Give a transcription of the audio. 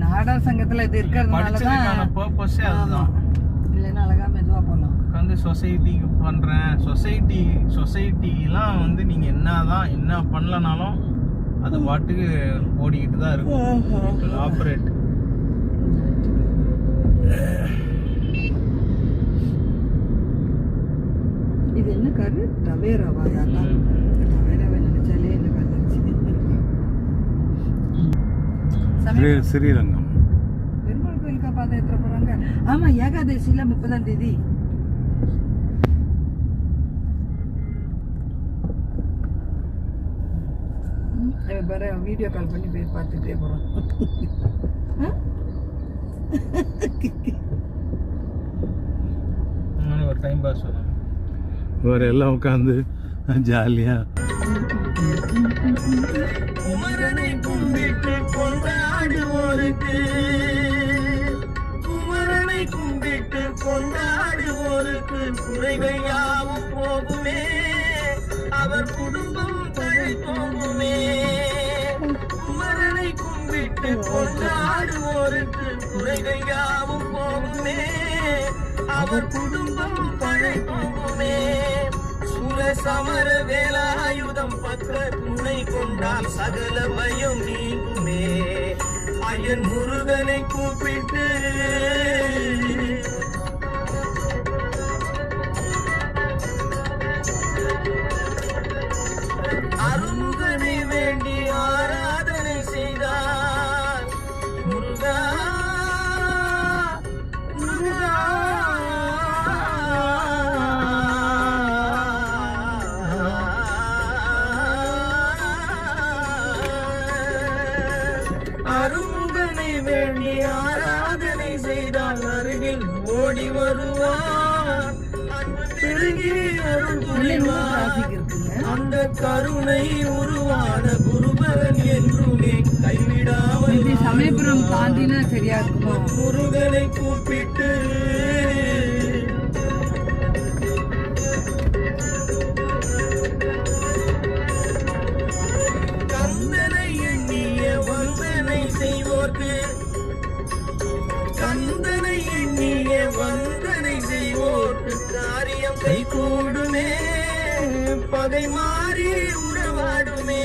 நாடார் சங்கத்துல இது இருக்கிறதுனால பர்பஸே அதுதான். இல்லைன்னா அழகா மெதுவா போகலாம். வந்து சொசைட்டிக்கு பண்றேன், சொசைட்டிலாம் வந்து நீங்க என்ன பண்ணலனாலும் அது பாட்டுக்கு ஓடிக்கிட்டு தான் இருக்கும். ஆப்ரேட் இது என்ன காரு? டவேராவா? யாரா டவேராவை நினைச்சாலே என்ன கருச்சு. ஸ்ரீரங்கம் பெருமாள் கோயிலுக்கா பாதை ஏற்ற போறாங்க. ஆமா, ஏகாதசியில 30ஆம் தேதி. பாரு, வீடியோ கால் பண்ணி போய் பார்த்துட்டே போறோம். ஒரு டைம் பாஸ் வேற எல்லாம் உட்காந்து ஜாலியா குமரனை கும்பிட்டு கொண்டாடுவோருக்கு, குமரனை கும்பிட்டு கொண்டாடுவோருக்கு குறைகள் யாவும் போகுமே, அவர் குடும்பம் தழை போகுமே. குமரனை கும்பிட்டு கொண்டாடுவோருக்கு குறைகள் யாவும் போகுமே, அவர் குடும்பம் தழை போகுமே. சமர வேலாயுதம் பக்க துணை கொண்டால் சகல பயம் நீங்குமே. அயன் முருகனை கூப்பிட்டு அருமுகனை வேண்டி ஆராதனை செய்தார். முருகா முருகா அருமுகனை வேண்டி ஆராதனை செய்தால் அருகில் ஓடி வருவார். பெருகி அருள் புரிவார். அந்த கருணை உருவான குருபரன் என்றுமே கைவிடாமல். சமயபுரம் தாண்டினா சரியா இருக்குமா? முருகனை கூப்பிட்டு கந்தனை எண்ணிய வந்தனை செய்வோர்க்கு, கந்தனை எண்ணிய வந்தனை செய்வோர்க்கு காரியம் கை கூடுமே, பகை மாறி உறவாடுமே.